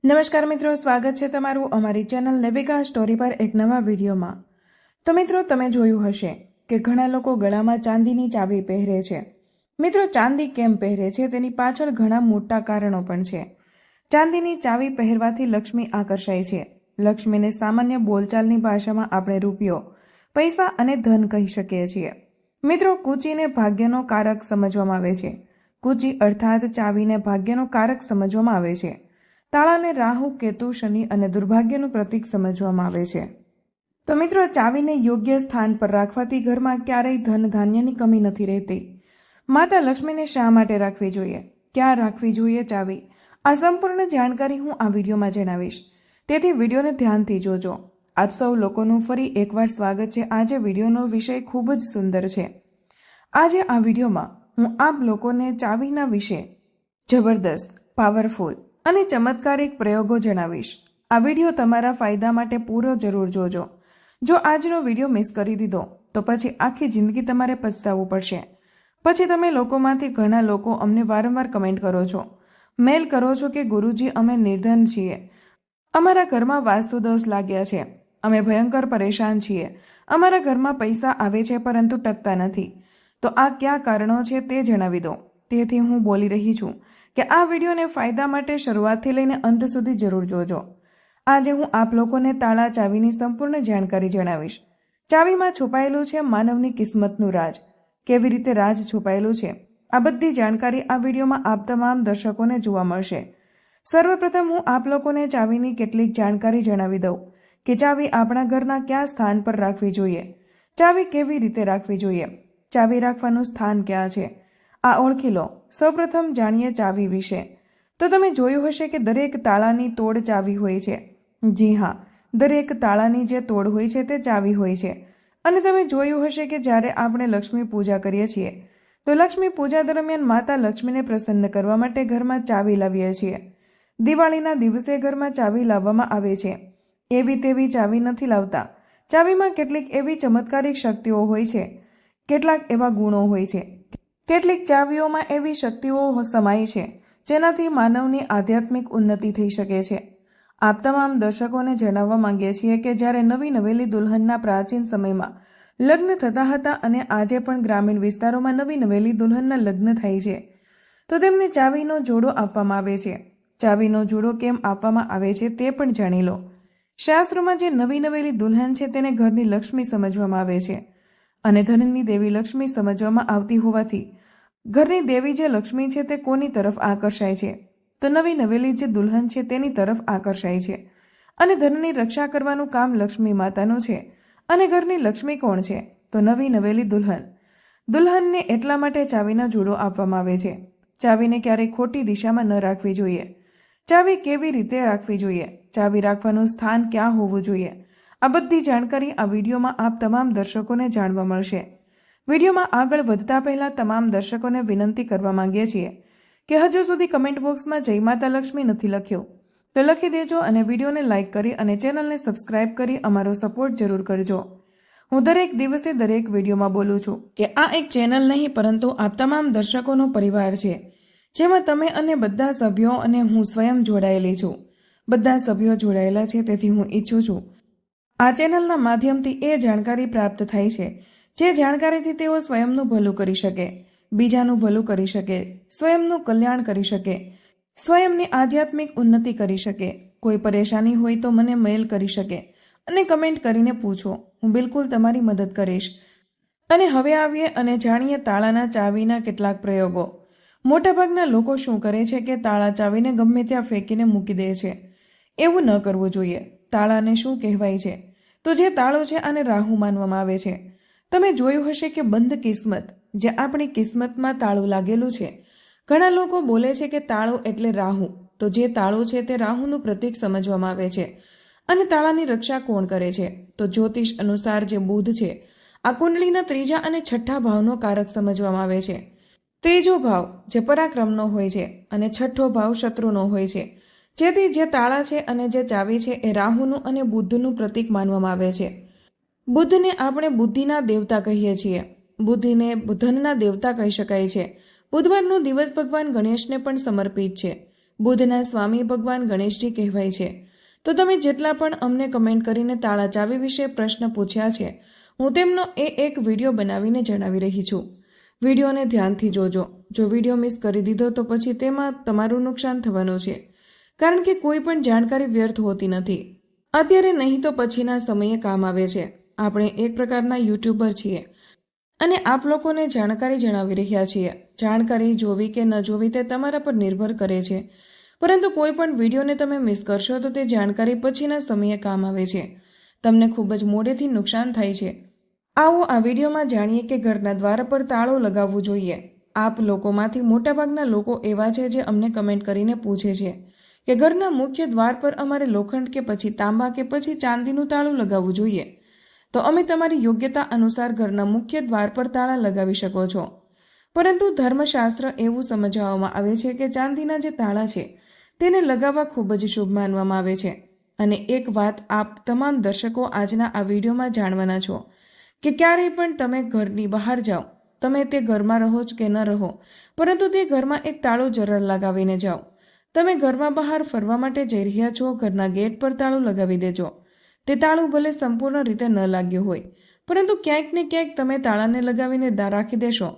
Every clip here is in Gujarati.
નમસ્કાર મિત્રો, સ્વાગત છે તમારું અમારી ચેનલ નેવિકા સ્ટોરી પર એક નવા વિડીયોમાં। તો મિત્રો, તમે જોયું હશે કે ઘણા લોકો ગળામાં ચાંદીની ચાવી પહેરે છે। મિત્રો, ચાંદી કેમ પહેરે છે તેની પાછળ ઘણા મોટા કારણો પણ છે। ચાંદીની ચાવી પહેરવાથી લક્ષ્મી આકર્ષાય છે। લક્ષ્મીને સામાન્ય બોલચાલની ભાષામાં આપણે રૂપિયો, પૈસા અને ધન કહી શકીએ છીએ। મિત્રો, કૂચીને ભાગ્યનો કારક સમજવામાં આવે છે। કૂચી અર્થાત ચાવીને ભાગ્યનો કારક સમજવામાં આવે છે। તાળાને રાહુ, કેતુ, શનિ અને દુર્ભાગ્યનું પ્રતીક સમજવામાં આવે છે। તો મિત્રો, ચાવીને યોગ્ય સ્થાન પર રાખવાથી ઘરમાં ક્યારેય ધન ધાન્યની કમી નથી રહેતી। માતા લક્ષ્મીને શા માટે રાખવી જોઈએ, ક્યાં રાખવી જોઈએ ચાવી, આ સંપૂર્ણ જાણકારી હું આ વિડીયોમાં જણાવીશ, તેથી વિડીયોને ધ્યાનથી જોજો। આપ સૌ લોકોનું ફરી એકવાર સ્વાગત છે। આજે વિડીયોનો વિષય ખૂબ જ સુંદર છે। આજે આ વિડીયોમાં હું આપ લોકોને ચાવીના વિશે જબરદસ્ત, પાવરફુલ અને ચમત્કારિક પ્રયોગો જણાવીશ। આ વિડીયો તમારા ફાયદા માટે પૂરો જરૂર જોજો। જો આજનો વિડીયો મિસ કરી દીધો તો પછી આખી જિંદગી તમારે પછતાવવું પડશે। પછી તમે લોકોમાંથી ઘણા લોકો અમને વારંવાર કમેન્ટ કરો છો, મેલ કરો છો કે ગુરુજી, અમે નિર્ધન છીએ, અમારા ઘરમાં વાસ્તુ દોષ લાગ્યા છે, અમે ભયંકર પરેશાન છીએ, અમારા ઘરમાં પૈસા આવે છે પરંતુ ટકતા નથી। તો આ કયા કારણો છે તે જણાવી દો। તેથી હું બોલી રહી છું કે આ વિડીયોને ફાયદા માટે શરૂઆતથી લઈને અંત સુધી જરૂર જોજો। આજે હું આપ લોકોને તાળા ચાવીની સંપૂર્ણ જાણકારી જણાવીશ। ચાવીમાં છુપાયેલું છે માનવની કિસ્મતનું રાજ। કેવી રીતે રાજ છુપાયેલું છે, આ બધી જાણકારી આ વિડીયોમાં આપ તમામ દર્શકોને જોવા મળશે। સર્વપ્રથમ હું આપ લોકોને ચાવીની કેટલીક જાણકારી જણાવી દઉં કે ચાવી આપણા ઘરના કયા સ્થાન પર રાખવી જોઈએ, ચાવી કેવી રીતે રાખવી જોઈએ, ચાવી રાખવાનું સ્થાન ક્યાં છે, આ ઓળખી લો। સૌપ્રથમ જાણીએ ચાવી વિશે। તો તમે જોયું હશે કે દરેક તાળાની તોડ ચાવી હોય છે। જી હા, દરેક તાળાની જે તોડ હોય છે તે ચાવી હોય છે। અને તમે જોયું હશે કે જ્યારે આપણે લક્ષ્મી પૂજા કરીએ છીએ તો લક્ષ્મી પૂજા દરમિયાન માતા લક્ષ્મીને પ્રસન્ન કરવા માટે ઘરમાં ચાવી લાવીએ છીએ। દિવાળીના દિવસે ઘરમાં ચાવી લાવવામાં આવે છે। એવી તેવી ચાવી નથી લાવતા। ચાવીમાં કેટલીક એવી ચમત્કારિક શક્તિઓ હોય છે, કેટલાક એવા ગુણો હોય છે, કેટલીક ચાવીઓમાં એવી શક્તિઓ સમાય છે જેનાથી માનવની આધ્યાત્મિક ઉન્નતિ થઈ શકે છે। આપ તમામ દર્શકોને જણાવવા માંગીએ છીએ કે જ્યારે નવી નવેલી દુલ્હનના પ્રાચીન સમયમાં લગ્ન થતા હતા અને આજે પણ ગ્રામીણ વિસ્તારોમાં નવી નવેલી દુલ્હનના લગ્ન થાય છે તો તેમને ચાવીનો જોડો આપવામાં આવે છે। ચાવીનો જોડો કેમ આપવામાં આવે છે તે પણ જાણી લો। શાસ્ત્રોમાં જે નવી નવેલી દુલ્હન છે તેને ઘરની લક્ષ્મી સમજવામાં આવે છે અને ધનની દેવી લક્ષ્મી સમજવામાં આવતી હોવાથી ઘરની દેવી જે લક્ષ્મી છે તે કોની તરફ આકર્ષાય છે, તો નવી નવેલી જે દુલ્હન છે તેની તરફ આકર્ષાય છે। અને ધનની રક્ષા કરવાનું કામ લક્ષ્મી માતાનું છે। અને ઘરની લક્ષ્મી કોણ છે, તો નવી નવેલી દુલ્હન। દુલ્હનને એટલા માટે ચાવીનો જોડો આપવામાં આવે છે। ચાવીને ક્યારેય ખોટી દિશામાં ન રાખવી જોઈએ। ચાવી કેવી રીતે રાખવી જોઈએ, ચાવી રાખવાનું સ્થાન ક્યાં હોવું જોઈએ, આ બધી જાણકારી આ વિડીયોમાં આપ તમામ દર્શકોને જાણવા મળશે। વિડીયોમાં આગળ વધતા પહેલા તમામ દર્શકોને વિનંતી કરવા માંગીએ છીએ કે હજુ સુધી કમેન્ટ બોક્સમાં જય માતા લક્ષ્મી નથી લખ્યું તો લખી દેજો અને વિડીયોને લાઇક કરી અને ચેનલને સબસ્ક્રાઇબ કરી અમારો સપોર્ટ જરૂર કરજો। હું દરેક દિવસે દરેક વિડીયોમાં બોલું છું કે આ એક ચેનલ નહીં પરંતુ આપ તમામ દર્શકોનો પરિવાર છે, જેમાં તમે અને બધા સભ્યો અને હું સ્વયં જોડાયેલી છું। બધા સભ્યો જોડાયેલા છે, તેથી હું ઈચ્છું છું આ ચેનલના માધ્યમથી એ જાણકારી પ્રાપ્ત થાય છે જે જાણકારીથી તેઓ સ્વયંનું ભલું કરી શકે, બીજાનું ભલું કરી શકે, સ્વયંનું કલ્યાણ કરી શકે, સ્વયંની આધ્યાત્મિક ઉન્નતિ કરી શકે। કોઈ પરેશાની હોય તો મને મેલ કરી શકે અને કમેન્ટ કરીને પૂછો, હું બિલકુલ તમારી મદદ કરીશ। અને હવે આવીએ અને જાણીએ તાળાના ચાવીના કેટલાક પ્રયોગો। મોટાભાગના લોકો શું કરે છે કે તાળા ચાવીને ગમે ત્યાં ફેંકીને મૂકી દે છે। એવું ન કરવું જોઈએ। તાળાને શું કહેવાય છે, તો જે તાળો છે આને રાહુ માનવામાં આવે છે। તમે જોયું હશે કે બંધ કિસ્મત, જે આપણી કિસ્મતમાં તાળું લાગેલું છે, ઘણા લોકો બોલે છે કે તાળો એટલે રાહુ, તો જે તાળો છે તે રાહુનું પ્રતીક સમજવામાં આવે છે। અને તાળાની રક્ષા કોણ કરે છે, તો જ્યોતિષ અનુસાર જે બુધ છે આ કુંડલીના ત્રીજા અને છઠ્ઠા ભાવનો કારક સમજવામાં આવે છે। ત્રીજો ભાવ જે પરાક્રમનો હોય છે અને છઠ્ઠો ભાવ શત્રુનો હોય છે, જેથી જે તાળા છે અને જે ચાવી છે એ રાહુનું અને બુદ્ધનું પ્રતીક માનવામાં આવે છે। બુદ્ધને આપણે બુદ્ધિના દેવતા કહીએ છીએ। બુદ્ધિને ધનના દેવતા કહી શકાય છે। બુધવારનો દિવસ ભગવાન ગણેશને પણ સમર્પિત છે। બુધના સ્વામી ભગવાન ગણેશજી કહેવાય છે. તો તમે જેટલા પણ અમને કમેન્ટ કરીને તાળા ચાવી વિશે પ્રશ્ન પૂછ્યા છે, હું તેમનો એક વિડીયો બનાવીને જણાવી રહી છું. વિડીયોને ધ્યાનથી જોજો. જો વિડીયો મિસ કરી દીધો તો પછી તેમાં તમારું નુકસાન થવાનું છે, કારણ કે કોઈ પણ જાણકારી વ્યર્થ હોતી નથી. અત્યારે નહીં તો પછીના સમયે કામ આવે છે. આપણે એક પ્રકારના યુટ્યુબર છીએ અને આપ લોકોને જાણકારી જણાવી રહ્યા છીએ. જાણકારી જોવી કે ન જોવી તે તમારા પર નિર્ભર કરે છે, પરંતુ કોઈ પણ વિડીયોને તમે મિસ કરશો તો તે જાણકારી પછીના સમયે કામ આવે છે. તમને ખૂબ જ મોડેથી નુકસાન થાય છે. આવો આ વિડીયોમાં જાણીએ કે ઘરના દ્વાર પર તાળું લગાવવું જોઈએ. આપ લોકોમાંથી મોટાભાગના લોકો એવા છે જે અમને કમેન્ટ કરીને પૂછે છે કે ઘરના મુખ્ય દ્વાર પર અમારે લોખંડ કે પછી તાંબા કે પછી ચાંદીનું તાળું લગાવવું જોઈએ. તો અમે તમારી યોગ્યતા અનુસાર ઘરના મુખ્ય દ્વાર પર તાળા લગાવી શકો છો. પરંતુ ધર્મશાસ્ત્ર એવું સમજાવવામાં આવે છે કે ચાંદીના જે તાળા છે તેને લગાવવા ખૂબ જ શુભ માનવામાં આવે છે. અને એક વાત આપ તમામ દર્શકો આજના આ વિડીયોમાં જાણવાના છો કે ક્યારેય પણ તમે ઘરની બહાર જાઓ, તમે તે ઘરમાં રહો જ કે ન રહો, પરંતુ તે ઘરમાં એક તાળું જરૂર લગાવીને જાઓ. તમે ઘરમાં બહાર ફરવા માટે જઈ રહ્યા છો, ઘરના ગેટ પર તાળું લગાવી દેજો. તે તાળું ભલે સંપૂર્ણ રીતે ન લાગ્યું હોય, પરંતુ ક્યાંક ને ક્યાંક તમે તાળાને લગાવીને રાખી દેશો.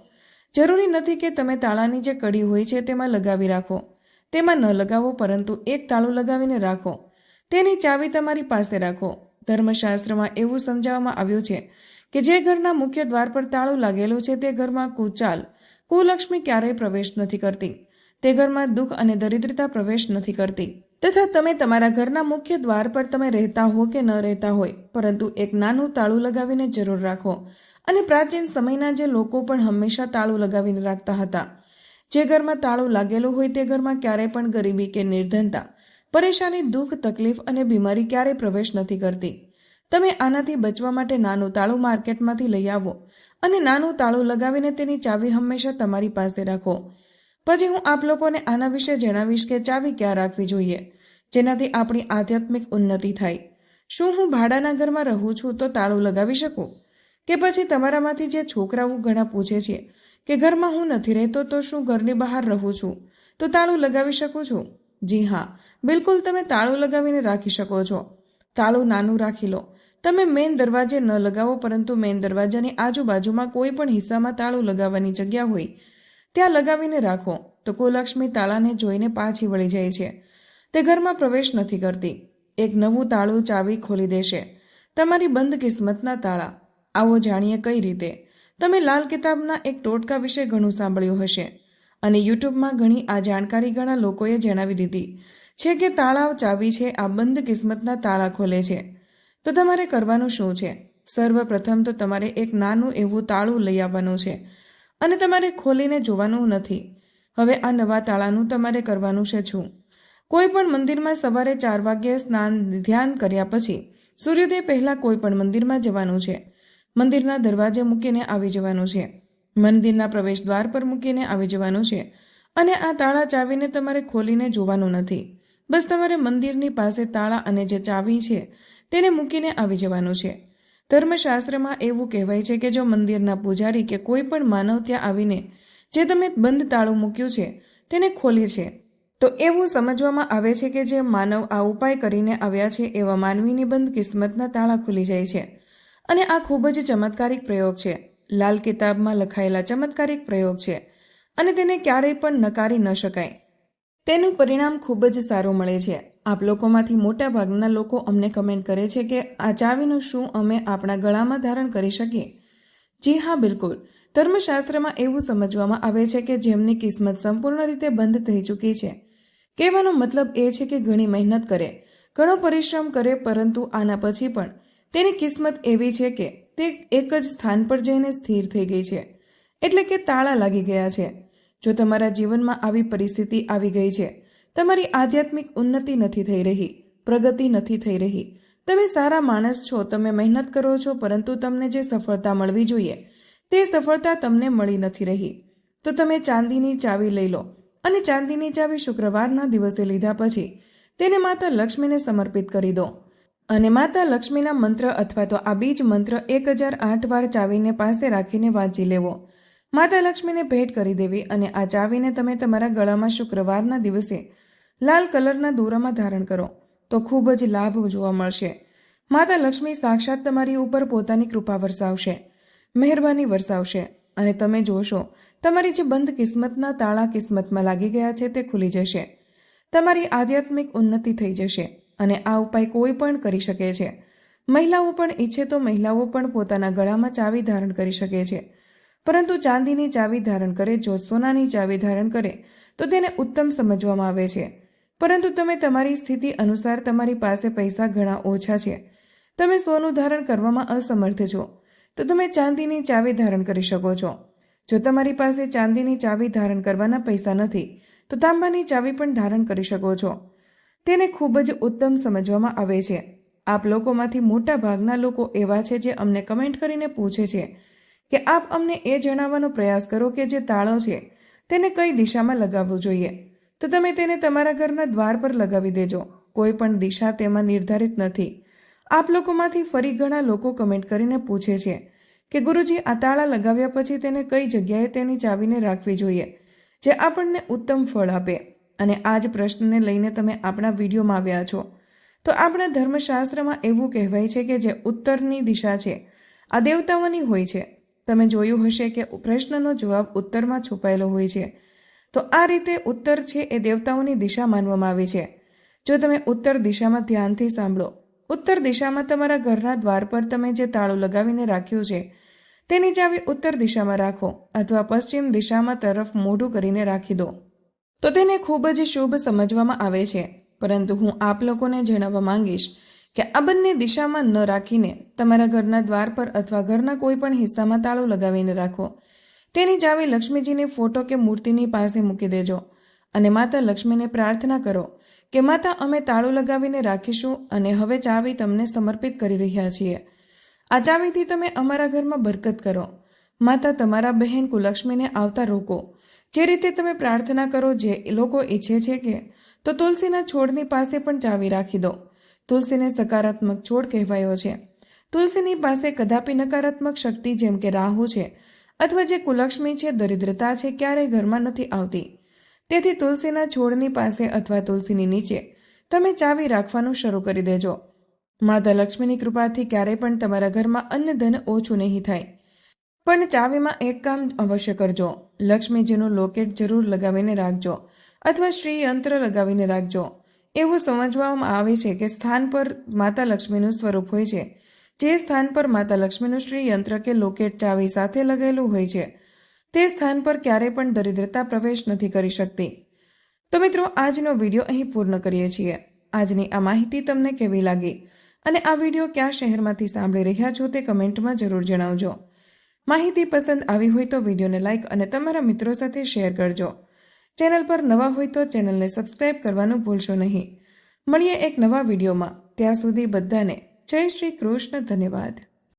જરૂરી નથી કે તમે તાળાની જે કડી હોય છે તેમાં લગાવી રાખો. તેમાં ન લગાવો, પરંતુ એક તાળું લગાવીને રાખો. તેની ચાવી તમારી પાસે રાખો. ધર્મશાસ્ત્રમાં એવું સમજાવવામાં આવ્યું છે કે જે ઘરના મુખ્ય દ્વાર પર તાળું લાગેલું છે તે ઘરમાં કુલક્ષ્મી ક્યારેય પ્રવેશ નથી કરતી. તે ઘરમાં દુઃખ અને દરિદ્રતા પ્રવેશ નથી કરતી. તથા તમે તમારા ઘરના મુખ્ય દ્વાર પર તમે રહેતા હો કે ન રહેતા હોય, પરંતુ એક નાનું તાળું લગાવીને જરૂર રાખો. અને પ્રાચીન સમયના જે લોકો પણ હંમેશા તાળું લગાવીને રાખતા હતા. જે ઘરમાં તાળું લાગેલું હોય તે ઘરમાં ક્યારેય પણ ગરીબી કે નિર્ધનતા, પરેશાની, દુઃખ, તકલીફ અને બીમારી ક્યારેય પ્રવેશ નથી કરતી. તમે આનાથી બચવા માટે નાનું તાળું માર્કેટમાંથી લઈ આવો અને નાનું તાળું લગાવીને તેની ચાવી હંમેશા તમારી પાસે રાખો. પછી હું આપ લોકોને આના વિશે જણાવીશ કે ચાવી ક્યાં રાખવી જોઈએ, જેનાથી આપણી આધ્યાત્મિક ઉન્નતિ થાય. શું હું ભાડાના ઘરમાં રહું છું તો તાળું લગાવી શકું? કે પછી તમારામાંથી જે છોકરાઓ ઘણા પૂછે છે કે ઘરમાં હું નથી રહેતો તો શું ઘરની બહાર રહું છું તો તાળું લગાવી શકું છું? જી હા, બિલકુલ, તમે તાળું લગાવીને રાખી શકો છો. તાળું નાનું રાખી લો. તમે મેઇન દરવાજે ન લગાવો, પરંતુ મેઇન દરવાજાની આજુબાજુમાં કોઈ પણ હિસ્સામાં તાળું લગાવવાની જગ્યા હોય ત્યાં લગાવીને રાખો. તો કુલક્ષ્મી તાળાને જોઈને પાછી વળી જાય છે. તે ઘરમાં પ્રવેશ નથી કરતી. એક નવું તાળું ચાવી ખોલી દેશે તમારી બંધ કિસ્મતના તાળા. આવો જાણીએ કઈ રીતે. તમે લાલ કિતાબના એક ટોટકા વિશે ઘણું સાંભળ્યું હશે અને યુટ્યુબમાં ઘણી આ જાણકારી ઘણા લોકોએ જણાવી દીધી છે કે તાળા ચાવી છે, આ બંધ કિસ્મતના તાળા ખોલે છે. તો તમારે કરવાનું શું છે? સર્વપ્રથમ તો તમારે એક નાનું એવું તાળું લઈ આવવાનું છે અને તમારે ખોલીને જોવાનું નથી. હવે આ નવા તાળાનું તમારે કરવાનું છે શું? કોઈ પણ મંદિરમાં સવારે 4 વાગ્યે ધ્યાન કર્યા પછી સૂર્યોદય પહેલા કોઈ પણ મંદિરમાં જવાનું છે. મંદિરના દરવાજે મૂકીને આવી જવાનું છે. મંદિરના પ્રવેશ દ્વાર પર મૂકીને આવી જવાનું છે અને આ તાળા ચાવીને તમારે ખોલીને જોવાનું નથી. બસ તમારે મંદિરની પાસે તાળા અને જે ચાવી છે તેને મૂકીને આવી જવાનું છે. ધર્મશાસ્ત્રમાં એવું કહેવાય છે કે જો મંદિરના પૂજારી કે કોઈ પણ માનવ ત્યાં આવીને જે તમે બંધ તાળું મૂક્યું છે તેને ખોલે છે, તો એવું સમજવામાં આવે છે કે જે માનવ આ ઉપાય કરીને આવ્યા છે એવા માનવીની બંધ કિસ્મતના તાળા ખુલી જાય છે. અને આ ખૂબ જ ચમત્કારિક પ્રયોગ છે. લાલ કિતાબમાં લખાયેલા ચમત્કારિક પ્રયોગ છે અને તેને ક્યારેય પણ નકારી ન શકાય. તેનું પરિણામ ખૂબ જ સારું મળે છે. આપ લોકોમાંથી મોટા ભાગના લોકો અમને કમેન્ટ કરે છે કે આ ચાવીનું શું અમે આપણા ગળામાં ધારણ કરી શકીએ? જી હા, બિલકુલ. ધર્મશાસ્ત્રમાં એવું સમજવામાં આવે છે કે જેમની કિસ્મત સંપૂર્ણ રીતે બંધ થઈ ચૂકી છે, કહેવાનો મતલબ એ છે કે ઘણી મહેનત કરે, ઘણો પરિશ્રમ કરે, પરંતુ આના પછી પણ તેની કિસ્મત એવી છે કે તે એક જ સ્થાન પર જઈને સ્થિર થઈ ગઈ છે, એટલે કે તાળા લાગી ગયા છે. જો તમારા જીવનમાં આવી પરિસ્થિતિ આવી ગઈ છે, તમારી આધ્યાત્મિક ઉન્નતિ નથી થઈ રહી, પ્રગતિ નથી થઈ રહી, તમે સારા માણસ છો, તમે મહેનત કરો છો, પરંતુ તમને જે સફળતા મળવી જોઈએ તે સફળતા તમને મળી નથી રહી, તો તમે ચાંદીની ચાવી લઈ લો અને ચાંદીની ચાવી શુક્રવારના દિવસે લીધા પછી તેને માતા લક્ષ્મીને સમર્પિત કરી દો અને માતા લક્ષ્મીના મંત્ર અથવા તો આ બીજ મંત્ર 1008 વાર ચાવીને પાસે રાખીને વાંચી લેવો. માતા લક્ષ્મીને ભેટ કરી દેવી અને આ ચાવીને તમે તમારા ગળામાં શુક્રવારના દિવસે લાલ કલરના દોરામાં ધારણ કરો તો ખૂબ જ લાભ જોવા મળશે. માતા લક્ષ્મી સાક્ષાત તમારી ઉપર પોતાની કૃપા વરસાવશે, મહેરબાની વરસાવશે અને તમે જોશો તમારી જે બંધ કિસ્મતના તાળા કિસ્મતમાં લાગી ગયા છે તે ખુલી જશે. તમારી આધ્યાત્મિક ઉન્નતિ થઈ જશે અને આ ઉપાય કોઈ પણ કરી શકે છે. મહિલાઓ પણ ઈચ્છે તો મહિલાઓ પણ પોતાના ગળામાં ચાવી ધારણ કરી શકે છે, પરંતુ ચાંદીની ચાવી ધારણ કરે, જો સોનાની ચાવી ધારણ કરે તો તેને ઉત્તમ સમજવામાં આવે છે. પરંતુ તમે તમારી સ્થિતિ અનુસાર તમારી પાસે પૈસા ઘણા ઓછા છે, તમે સોનું ધારણ કરવામાં અસમર્થ છો, તો તમે ચાંદીની ચાવી ધારણ કરી શકો છો. જો તમારી પાસે ચાંદીની ચાવી ધારણ કરવાના પૈસા નથી તો તાંબાની ચાવી પણ ધારણ કરી શકો છો. તેને ખૂબ જ ઉત્તમ સમજવામાં આવે છે. આપ લોકોમાંથી મોટા ભાગના લોકો એવા છે જે અમને કમેન્ટ કરીને પૂછે છે કે આપ અમને એ જણાવવાનો પ્રયાસ કરો કે જે તાળો છે તેને કઈ દિશામાં લગાવવું જોઈએ. તો તમે તેને તમારા ઘરના દ્વાર પર લગાવી દેજો. કોઈ પણ દિશા તેમાં નિર્ધારિત નથી. આપ લોકોમાંથી ફરી ઘણા લોકો કમેન્ટ કરીને પૂછે છે કે ગુરુજી, આ તાળા લગાવ્યા પછી તેને કઈ જગ્યાએ તેની ચાવીને રાખવી જોઈએ જે આપણને ઉત્તમ ફળ આપે. અને આ જ પ્રશ્નને લઈને તમે આપણા વિડીયોમાં આવ્યા છો. તો આપણા ધર્મશાસ્ત્રમાં એવું કહેવાય છે કે જે ઉત્તરની દિશા છે આ દેવતાઓની હોય છે. તમે જોયું હશે કે પ્રશ્નનો જવાબ ઉત્તરમાં છુપાયેલો હોય છે. તો આ રીતે ઉત્તર છે એ દેવતાઓની દિશા માનવામાં આવે છે. જો તમે ઉત્તર દિશામાં ધ્યાનથી સાંભળો, ઉત્તર દિશામાં તમારા ઘરના દ્વાર પર તમે જે તાળું લગાવીને રાખ્યું છે તેની ચાવી ઉત્તર દિશામાં રાખો અથવા પશ્ચિમ દિશામાં તરફ મોઢું કરીને રાખી દો તો તેને ખૂબ જ શુભ સમજવામાં આવે છે. પરંતુ હું આપ લોકોને જણાવવા માંગીશ કે આ બંને દિશામાં ન રાખીને તમારા ઘરના દ્વાર પર અથવા ઘરના કોઈ પણ હિસ્સામાં તાળું લગાવીને રાખો. તેની ચાવી લક્ષ્મીજીની ફોટો કે મૂર્તિની પાસે મૂકી દેજો અને માતા લક્ષ્મીને પ્રાર્થના કરો કે માતા, અમે તાળું લગાવીને રાખીશું અને હવે ચાવી તમને સમર્પિત કરી રહ્યા છીએ. આ ચાવીથી તમે અમારા ઘરમાં બરકત કરો. માતા, તમારા બહેન કુલક્ષ્મીને આવતા રોકો. જે રીતે તમે પ્રાર્થના કરો, જે લોકો ઈચ્છે છે કે તો તુલસીના છોડની પાસે પણ ચાવી રાખી દો. તુલસીને સકારાત્મક છોડ કહેવાયો છે. તુલસીની પાસે કદાપી નકારાત્મક શક્તિ જેમ કે રાહુ છે અથવા જે કુલક્ષ્મી છે, દરિદ્રતા છે, ક્યારેય ઘરમાં નથી આવતી. તેથી તુલસીના છોડની પાસે અથવા તુલસીની નીચે તમે ચાવી રાખવાનું શરૂ કરી દેજો. માતા લક્ષ્મીની કૃપાથી ક્યારેય પણ તમારા ઘરમાં અન્ન ધન ઓછું નહીં થાય. પણ ચાવીમાં એક કામ અવશ્ય કરજો. લક્ષ્મીજીનું લોકેટ જરૂર લગાવીને રાખજો અથવા શ્રી યંત્ર લગાવીને રાખજો. એવું સમજવામાં આવે છે કે સ્થાન પર માતા લક્ષ્મીનું સ્વરૂપ હોય છે. જે સ્થાન પર માતા લક્ષ્મીનું શ્રી યંત્ર કે લોકેટ ચાવી સાથે લગાવેલું હોય છે તે સ્થાન પર ક્યારેય પણ દરિદ્રતા પ્રવેશ નથી કરી શકતી. તો મિત્રો, આજનો વિડીયો અહીં પૂર્ણ કરીએ છીએ. આજની આ માહિતી તમને કેવી લાગી અને આ વિડીયો કયા શહેરમાંથી સાંભળી રહ્યા છો તે કમેન્ટમાં જરૂર જણાવજો. માહિતી પસંદ આવી હોય તો વિડીયોને લાઇક અને તમારા મિત્રો સાથે શેર કરજો. ચેનલ પર નવા હોય તો ચેનલને સબસ્ક્રાઇબ કરવાનું ભૂલશો નહીં. મળીએ એક નવા વિડીયોમાં. ત્યાં સુધી બધાને જય શ્રી કૃષ્ણ. ધન્યવાદ.